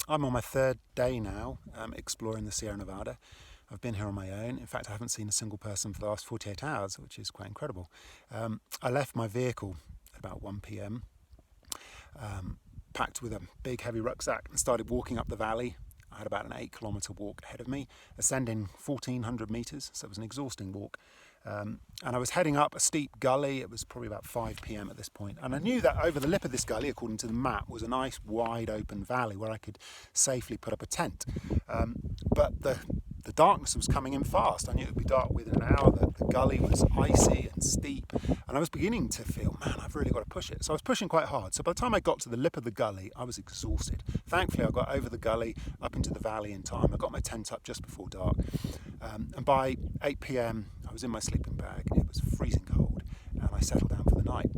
I'm on my third day now exploring the Sierra Nevada. I've been here on my own. In fact, I haven't seen a single person for the last 48 hours, which is quite incredible. I left my vehicle at about 1 p.m, packed with a big heavy rucksack and started walking up the valley. I had about an 8 kilometre walk ahead of me, ascending 1,400 metres, so it was an exhausting walk. And I was heading up a steep gully. It was probably about 5 p.m. at this point. And I knew that over the lip of this gully, according to the map, was a nice wide open valley where I could safely put up a tent. But the darkness was coming in fast. I knew it would be dark within an hour. The gully was icy and steep. And I was beginning to feel, man, I've really got to push it. So I was pushing quite hard. So by the time I got to the lip of the gully, I was exhausted. Thankfully, I got over the gully, up into the valley in time. I got my tent up just before dark. And by 8 p.m, I was in my sleeping bag. It was freezing cold, and I settled down for the night.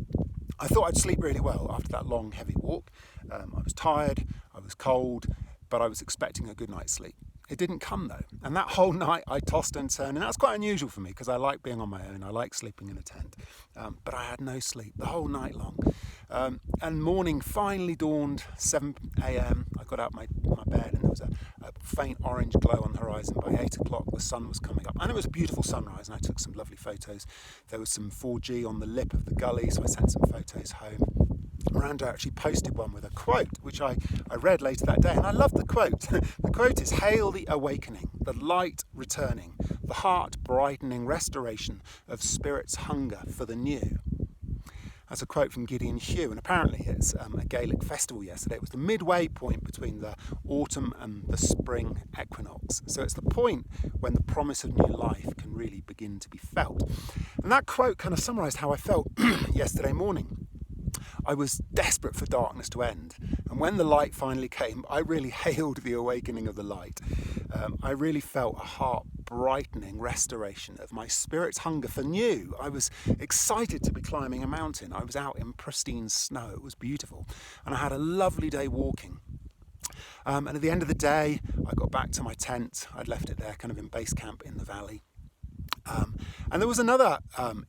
I thought I'd sleep really well after that long, heavy walk. I was tired, I was cold, but I was expecting a good night's sleep. It didn't come though, and that whole night I tossed and turned, and that's quite unusual for me because I like being on my own. I like sleeping in a tent, but I had no sleep the whole night long. And morning finally dawned, 7 a.m. I got out my bed, and there was a faint orange glow on the horizon. By 8 o'clock the sun was coming up, and it was a beautiful sunrise, and I took some lovely photos. There was some 4G on the lip of the gully, so I sent some photos home. Miranda actually posted one with a quote, which I read later that day, and I loved the quote. The quote is, "Hail the awakening, the light returning, the heart brightening restoration of spirit's hunger for the new." That's a quote from Gideon Hugh, and apparently it's a Gaelic festival yesterday. It was the midway point between the autumn and the spring equinox. So it's the point when the promise of new life can really begin to be felt. And that quote kind of summarised how I felt yesterday morning. I was desperate for darkness to end, and when the light finally came, I really hailed the awakening of the light. I really felt a heart-brightening restoration of my spirit's hunger for new. I was excited to be climbing a mountain. I was out in pristine snow. It was beautiful, and I had a lovely day walking. And at the end of the day, I got back to my tent. I'd left it there kind of in base camp in the valley. And there was another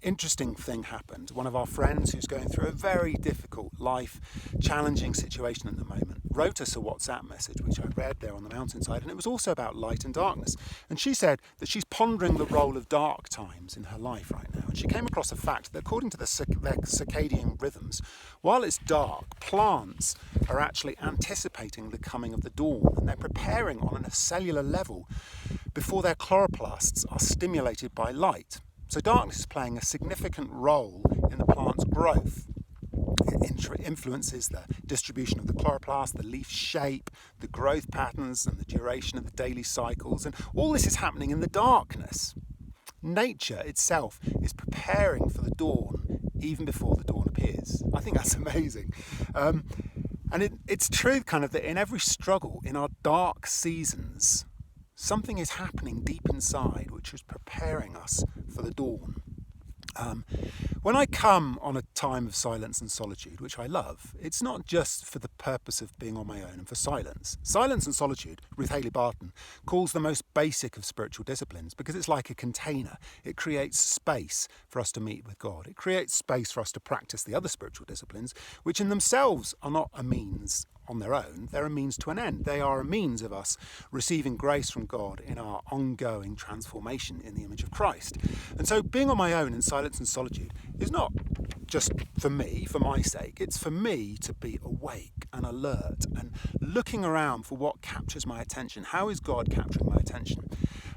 interesting thing happened. One of our friends who's going through a very difficult life, challenging situation at the moment, wrote us a WhatsApp message, which I read there on the mountainside, and it was also about light and darkness. And she said that she's pondering the role of dark times in her life right now. And she came across the fact that according to their circadian rhythms, while it's dark, plants are actually anticipating the coming of the dawn, and they're preparing on a cellular level before their chloroplasts are stimulated by light. So darkness is playing a significant role in the plant's growth. It influences the distribution of the chloroplast, the leaf shape, the growth patterns, and the duration of the daily cycles. And all this is happening in the darkness. Nature itself is preparing for the dawn even before the dawn appears. I think that's amazing. And it's true kind of that in every struggle, in our dark seasons, something is happening deep inside which is preparing us for the dawn. When I come on a time of silence and solitude, which I love, it's not just for the purpose of being on my own and for silence. Silence and solitude, Ruth Haley Barton calls the most basic of spiritual disciplines because it's like a container. It creates space for us to meet with God. It creates space for us to practice the other spiritual disciplines, which in themselves are not a means on their own. They're a means to an end. They are a means of us receiving grace from God in our ongoing transformation in the image of Christ. And so being on my own in silence and solitude is not just for me, for my sake. It's for me to be awake and alert and looking around for what captures my attention. How is God capturing my attention?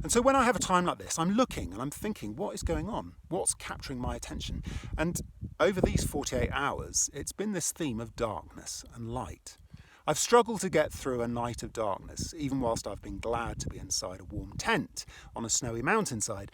And so when I have a time like this, I'm looking and I'm thinking, what is going on? What's capturing my attention? And over these 48 hours, it's been this theme of darkness and light. I've struggled to get through a night of darkness, even whilst I've been glad to be inside a warm tent on a snowy mountainside.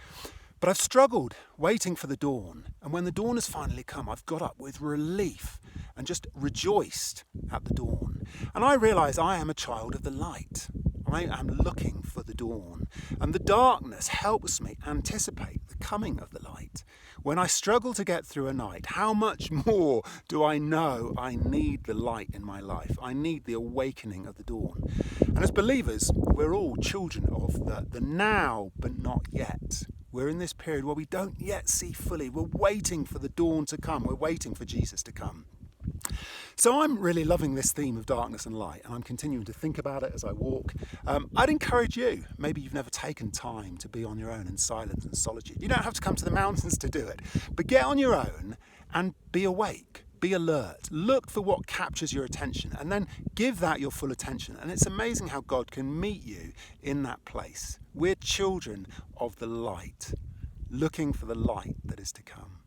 But I've struggled waiting for the dawn, and when the dawn has finally come, I've got up with relief and just rejoiced at the dawn. And I realise I am a child of the light. I am looking for the dawn, and the darkness helps me anticipate the coming of the light. When I struggle to get through a night, how much more do I know I need the light in my life? I need the awakening of the dawn. And as believers, we're all children of the now, but not yet. We're in this period where we don't yet see fully. We're waiting for the dawn to come. We're waiting for Jesus to come. So I'm really loving this theme of darkness and light, and I'm continuing to think about it as I walk. I'd encourage you, maybe you've never taken time to be on your own in silence and solitude. You don't have to come to the mountains to do it, but get on your own and be awake. Be alert. Look for what captures your attention and then give that your full attention. And it's amazing how God can meet you in that place. We're children of the light, looking for the light that is to come.